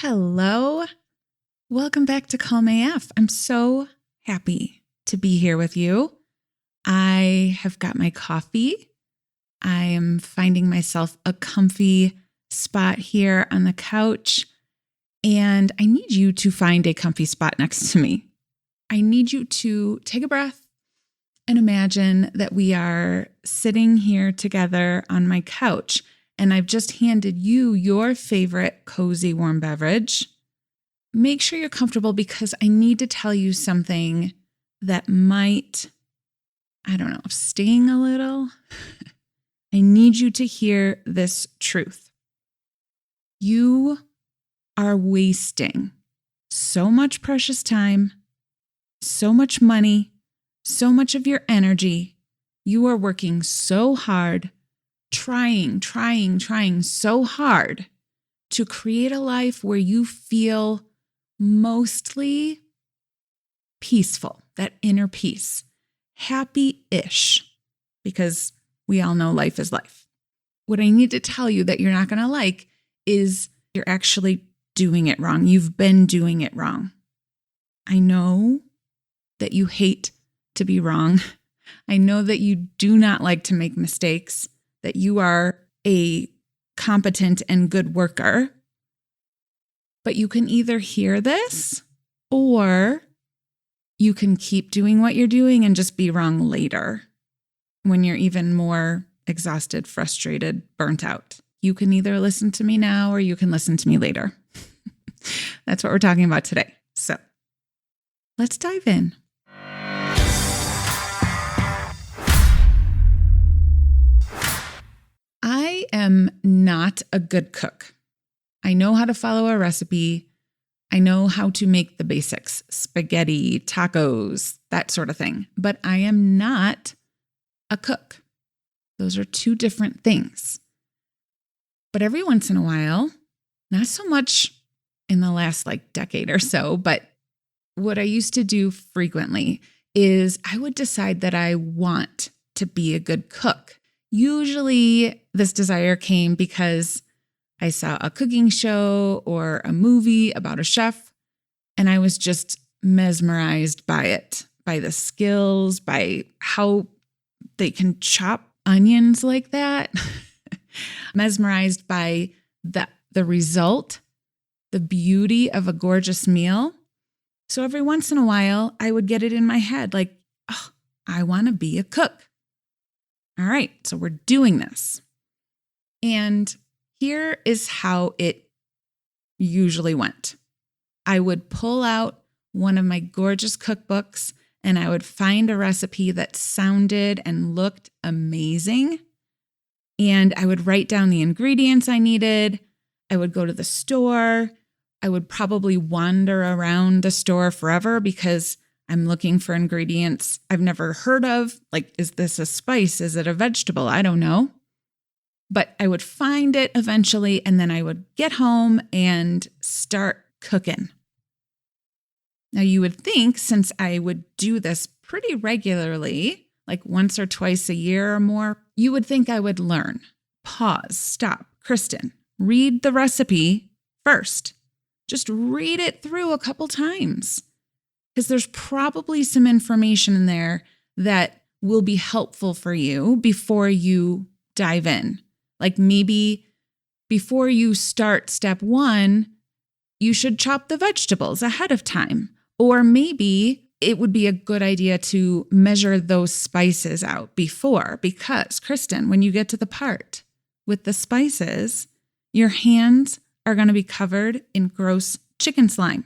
Hello. Welcome back to Calm AF. I'm so happy to be here with you. I have got my coffee. I am finding myself a comfy spot here on the couch, and I need you to find a comfy spot next to me. I need you to take a breath and imagine that we are sitting here together on my couch, and I've just handed you your favorite cozy warm beverage. Make sure you're comfortable because I need to tell you something that might, sting a little. I need you to hear this truth. You are wasting so much precious time, so much money, so much of your energy. You are working so hard, trying so hard to create a life where you feel mostly peaceful, that inner peace, happy-ish, because we all know life is life. What I need to tell you that you're not going to like is you're actually doing it wrong. You've been doing it wrong. I know that you hate to be wrong. I know that you do not like to make mistakes, that you are a competent and good worker. But you can either hear this or you can keep doing what you're doing and just be wrong later when you're even more exhausted, frustrated, burnt out. You can either listen to me now or you can listen to me later. That's what we're talking about today. So let's dive in. I am not a good cook. I know how to follow a recipe. I know how to make the basics, spaghetti, tacos, that sort of thing. But I am not a cook. Those are two different things. But every once in a while, not so much in the last decade or so, but what I used to do frequently is I would decide that I want to be a good cook. Usually this desire came because I saw a cooking show or a movie about a chef, and I was just mesmerized by it, by the skills, by how they can chop onions like that, mesmerized by the result, the beauty of a gorgeous meal. So every once in a while, I would get it in my head I want to be a cook. All right, so we're doing this. And here is how it usually went. I would pull out one of my gorgeous cookbooks and I would find a recipe that sounded and looked amazing. And I would write down the ingredients I needed. I would go to the store. I would probably wander around the store forever because I'm looking for ingredients I've never heard of. Is this a spice? Is it a vegetable? I don't know. But I would find it eventually, and then I would get home and start cooking. Now, you would think since I would do this pretty regularly, once or twice a year or more, you would think I would learn. Pause, stop. Kristen, read the recipe first. Just read it through a couple times because there's probably some information in there that will be helpful for you before you dive in. Maybe before you start step 1, you should chop the vegetables ahead of time. Or maybe it would be a good idea to measure those spices out before, because Kristen, when you get to the part with the spices, your hands are going to be covered in gross chicken slime.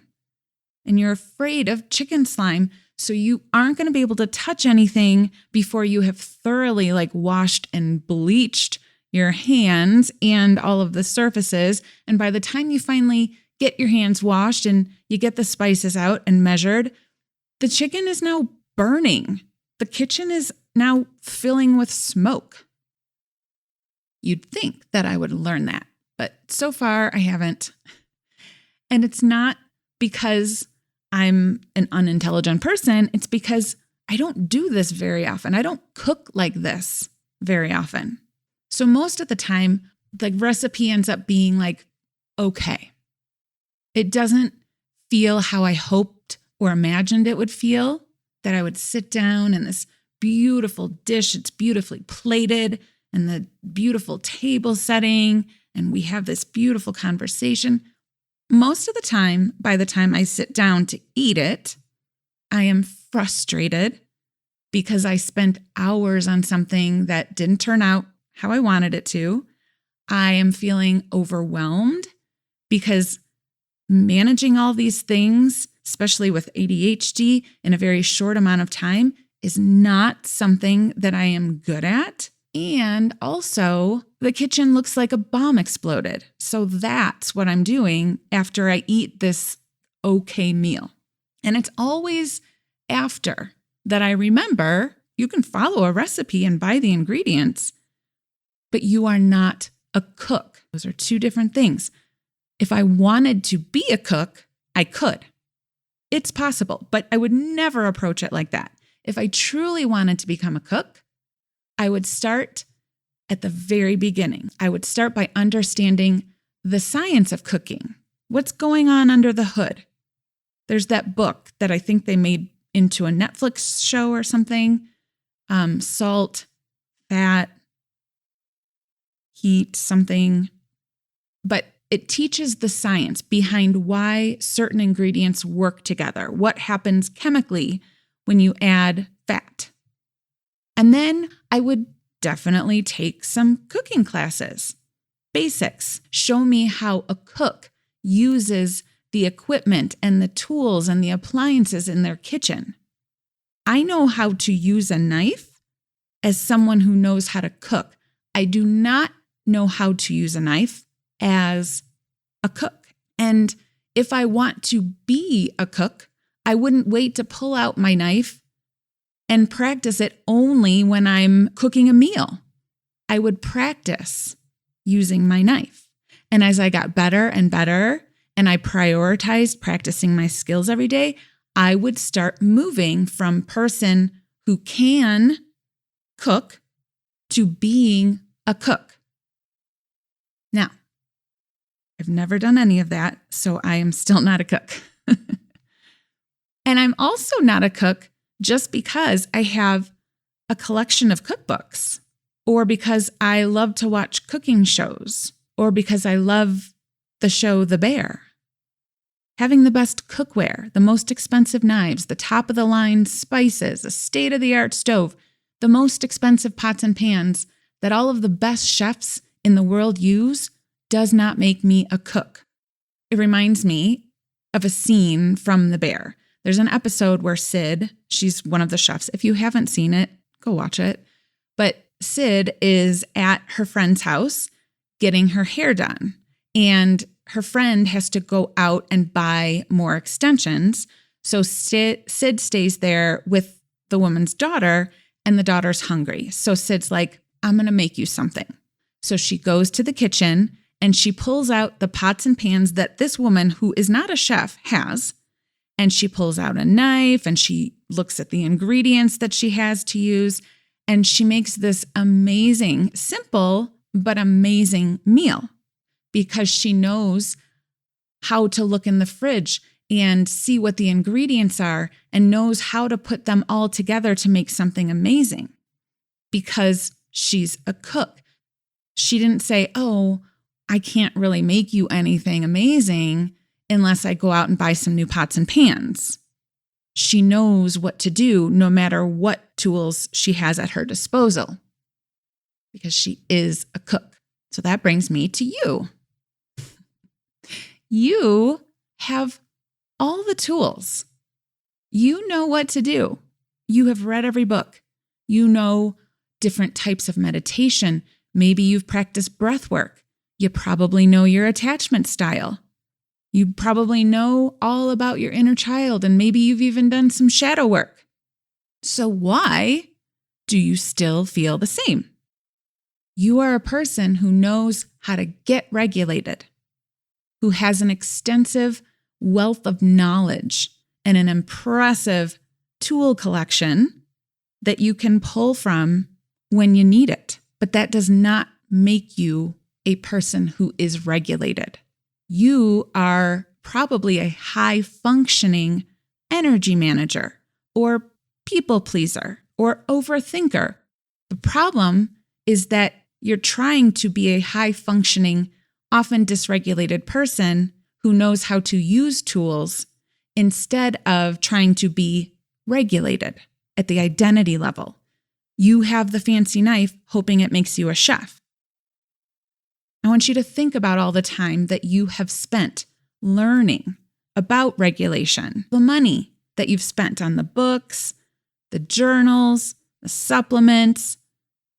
And you're afraid of chicken slime, so you aren't going to be able to touch anything before you have thoroughly washed and bleached your hands and all of the surfaces. And by the time you finally get your hands washed and you get the spices out and measured, the chicken is now burning. The kitchen is now filling with smoke. You'd think that I would learn that, but so far I haven't. And it's not because I'm an unintelligent person. It's because I don't do this very often. I don't cook like this very often. So most of the time, the recipe ends up being okay. It doesn't feel how I hoped or imagined it would feel, that I would sit down in this beautiful dish. It's beautifully plated and the beautiful table setting, and we have this beautiful conversation. Most of the time, by the time I sit down to eat it, I am frustrated because I spent hours on something that didn't turn out how I wanted it to. I am feeling overwhelmed because managing all these things, especially with ADHD in a very short amount of time, is not something that I am good at. And also, the kitchen looks like a bomb exploded. So that's what I'm doing after I eat this okay meal. And it's always after that I remember you can follow a recipe and buy the ingredients, but you are not a cook. Those are two different things. If I wanted to be a cook, I could. It's possible, but I would never approach it like that. If I truly wanted to become a cook, I would start at the very beginning. I would start by understanding the science of cooking. What's going on under the hood? There's that book that I think they made into a Netflix show or something. Salt, fat, heat, something. But it teaches the science behind why certain ingredients work together, what happens chemically when you add fat. And then I would definitely take some cooking classes. Basics. Show me how a cook uses the equipment and the tools and the appliances in their kitchen. I know how to use a knife as someone who knows how to cook. I do not know how to use a knife as a cook. And if I want to be a cook, I wouldn't wait to pull out my knife and practice it only when I'm cooking a meal. I would practice using my knife. And as I got better and better, and I prioritized practicing my skills every day, I would start moving from person who can cook to being a cook. Now, I've never done any of that, so I am still not a cook. And I'm also not a cook just because I have a collection of cookbooks, or because I love to watch cooking shows, or because I love the show The Bear. Having the best cookware, the most expensive knives, the top-of-the-line spices, a state-of-the-art stove, the most expensive pots and pans that all of the best chefs in the world use does not make me a cook. It reminds me of a scene from The Bear. There's an episode where Sid, she's one of the chefs. If you haven't seen it, go watch it. But Sid is at her friend's house getting her hair done. And her friend has to go out and buy more extensions. So Sid stays there with the woman's daughter, and the daughter's hungry. So Sid's like, I'm going to make you something. So she goes to the kitchen and she pulls out the pots and pans that this woman, who is not a chef, has. And she pulls out a knife and she looks at the ingredients that she has to use. And she makes this amazing, simple, but amazing meal because she knows how to look in the fridge and see what the ingredients are and knows how to put them all together to make something amazing because she's a cook. She didn't say, oh, I can't really make you anything amazing unless I go out and buy some new pots and pans. She knows what to do no matter what tools she has at her disposal because she is a cook. So that brings me to you. You have all the tools. You know what to do. You have read every book. You know different types of meditation. Maybe you've practiced breathwork. You probably know your attachment style. You probably know all about your inner child, and maybe you've even done some shadow work. So why do you still feel the same? You are a person who knows how to get regulated, who has an extensive wealth of knowledge and an impressive tool collection that you can pull from when you need it. But that does not make you a person who is regulated. You are probably a high-functioning energy manager or people pleaser or overthinker. The problem is that you're trying to be a high-functioning, often dysregulated person who knows how to use tools instead of trying to be regulated at the identity level. You have the fancy knife hoping it makes you a chef. I want you to think about all the time that you have spent learning about regulation, the money that you've spent on the books, the journals, the supplements,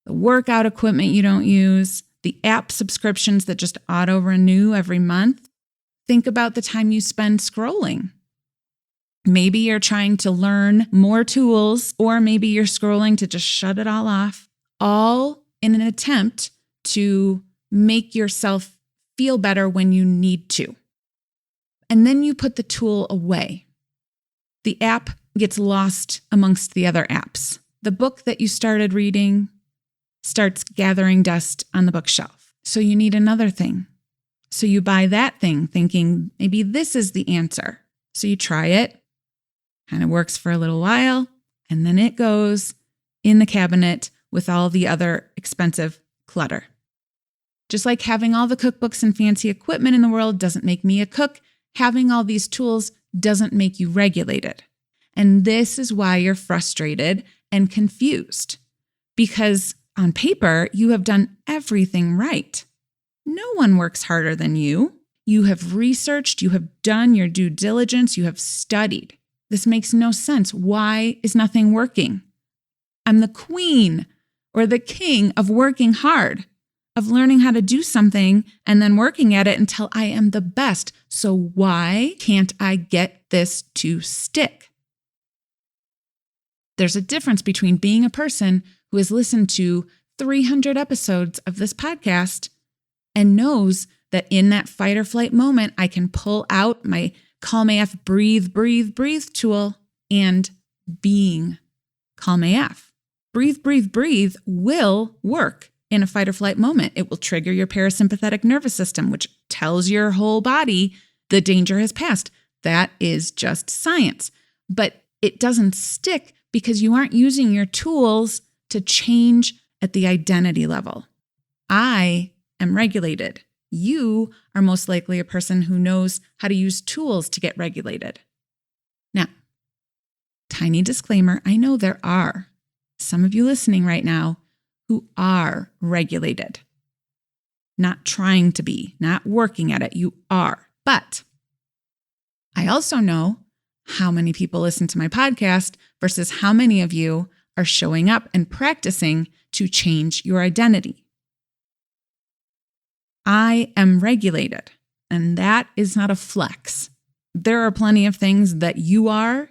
the workout equipment you don't use, the app subscriptions that just auto-renew every month. Think about the time you spend scrolling. Maybe you're trying to learn more tools, or maybe you're scrolling to just shut it all off, all in an attempt to make yourself feel better when you need to. And then you put the tool away. The app gets lost amongst the other apps. The book that you started reading starts gathering dust on the bookshelf. So you need another thing. So you buy that thing thinking maybe this is the answer. So you try it, kind of works for a little while, and then it goes in the cabinet with all the other expensive clutter. Just like having all the cookbooks and fancy equipment in the world doesn't make me a cook, having all these tools doesn't make you regulated. And this is why you're frustrated and confused. Because on paper, you have done everything right. No one works harder than you. You have researched, you have done your due diligence, you have studied. This makes no sense. Why is nothing working? I'm the queen or the king of working hard, of learning how to do something and then working at it until I am the best. So why can't I get this to stick? There's a difference between being a person who has listened to 300 episodes of this podcast and knows that in that fight or flight moment, I can pull out my Calm AF breathe tool and being Calm AF. Breathe will work in a fight or flight moment. It will trigger your parasympathetic nervous system, which tells your whole body the danger has passed. That is just science. But it doesn't stick because you aren't using your tools to change at the identity level. I am regulated. You are most likely a person who knows how to use tools to get regulated. Now, tiny disclaimer, I know there are some of you listening right now who are regulated. Not trying to be, not working at it, you are. But I also know how many people listen to my podcast versus how many of you are showing up and practicing to change your identity. I am regulated, and that is not a flex. There are plenty of things that you are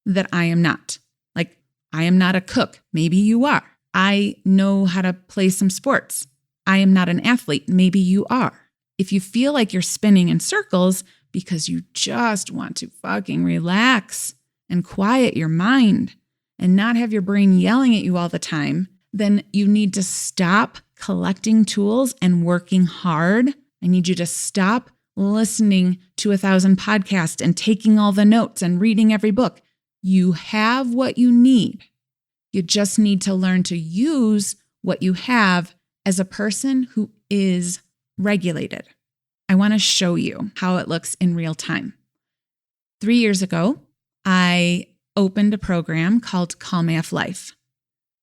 that I am not. Like, I am not a cook. Maybe you are. I know how to play some sports. I am not an athlete. Maybe you are. If you feel like you're spinning in circles because you just want to fucking relax and quiet your mind and not have your brain yelling at you all the time, then you need to stop collecting tools and working hard. I need you to stop listening to 1,000 podcasts and taking all the notes and reading every book. You have what you need. You just need to learn to use what you have as a person who is regulated. I want to show you how it looks in real time. 3 years ago, I opened a program called Calm AF Life.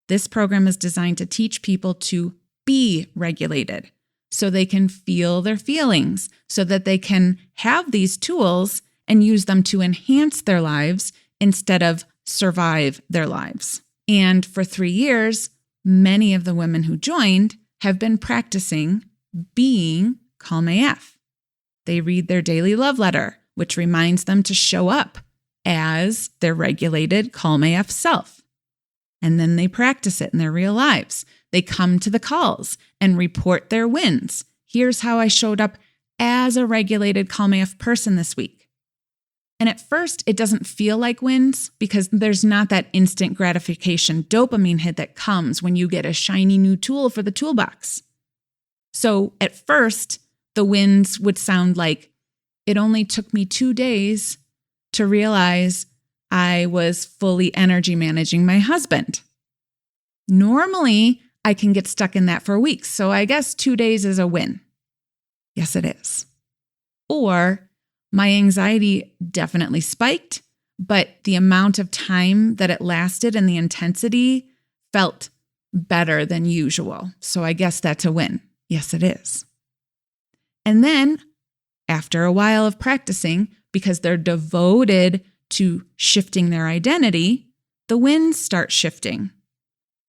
This program is designed to teach people to be regulated so they can feel their feelings, so that they can have these tools and use them to enhance their lives instead of survive their lives. And for 3 years, many of the women who joined have been practicing being Calm AF. They read their daily love letter, which reminds them to show up as their regulated Calm AF self. And then they practice it in their real lives. They come to the calls and report their wins. Here's how I showed up as a regulated Calm AF person this week. And at first, it doesn't feel like wins because there's not that instant gratification dopamine hit that comes when you get a shiny new tool for the toolbox. So at first, the wins would sound like It only took me 2 days to realize I was fully energy managing my husband. Normally, I can get stuck in that for weeks, so I guess 2 days is a win. Yes, it is. Or my anxiety definitely spiked, but the amount of time that it lasted and the intensity felt better than usual. So I guess that's a win. Yes, it is. And then after a while of practicing, because they're devoted to shifting their identity, the wins start shifting.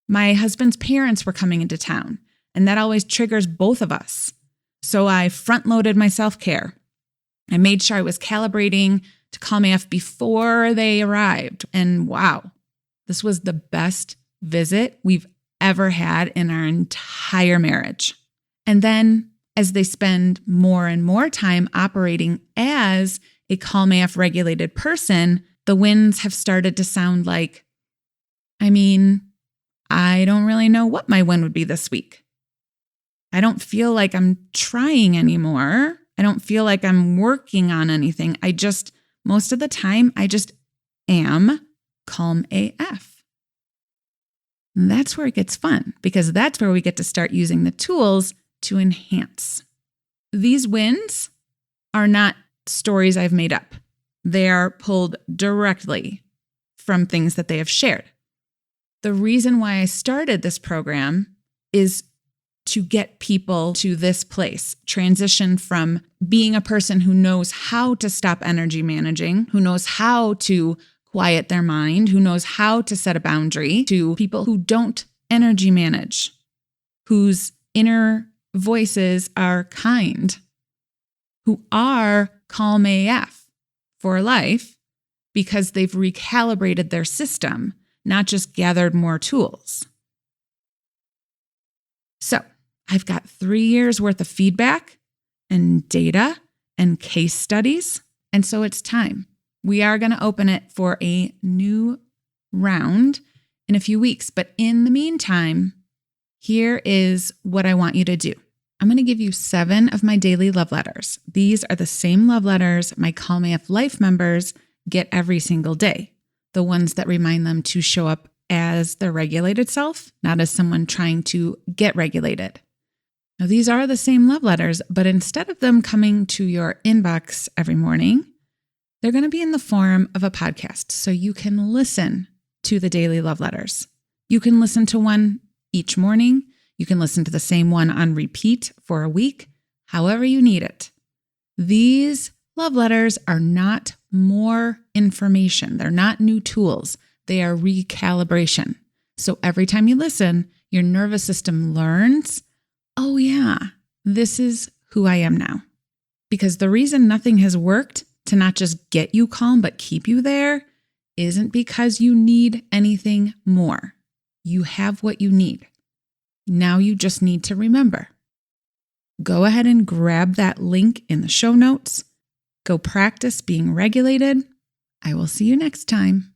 My husband's parents were coming into town, and that always triggers both of us. So I front-loaded my self-care. I made sure I was calibrating to Calm AF before they arrived. And wow, this was the best visit we've ever had in our entire marriage. And then as they spend more and more time operating as a Calm AF regulated person, the wins have started to sound like, I don't really know what my win would be this week. I don't feel like I'm trying anymore. I don't feel like I'm working on anything. Most of the time, I just am Calm AF. And that's where it gets fun, because that's where we get to start using the tools to enhance. These wins are not stories I've made up. They are pulled directly from things that they have shared. The reason why I started this program is to get people to this place, transition from being a person who knows how to stop energy managing, who knows how to quiet their mind, who knows how to set a boundary, to people who don't energy manage, whose inner voices are kind, who are Calm AF for life because they've recalibrated their system, not just gathered more tools. So I've got 3 years worth of feedback and data and case studies. And so it's time. We are going to open it for a new round in a few weeks. But in the meantime, here is what I want you to do. I'm going to give you 7 of my daily love letters. These are the same love letters my Calm AF Life members get every single day. The ones that remind them to show up as their regulated self, not as someone trying to get regulated. Now, these are the same love letters, but instead of them coming to your inbox every morning, they're going to be in the form of a podcast. So you can listen to the daily love letters. You can listen to one each morning. You can listen to the same one on repeat for a week, however you need it. These love letters are not more information. They're not new tools. They are recalibration. So every time you listen, your nervous system learns, oh yeah, this is who I am now. Because the reason nothing has worked to not just get you calm, but keep you there, isn't because you need anything more. You have what you need. Now you just need to remember. Go ahead and grab that link in the show notes. Go practice being regulated. I will see you next time.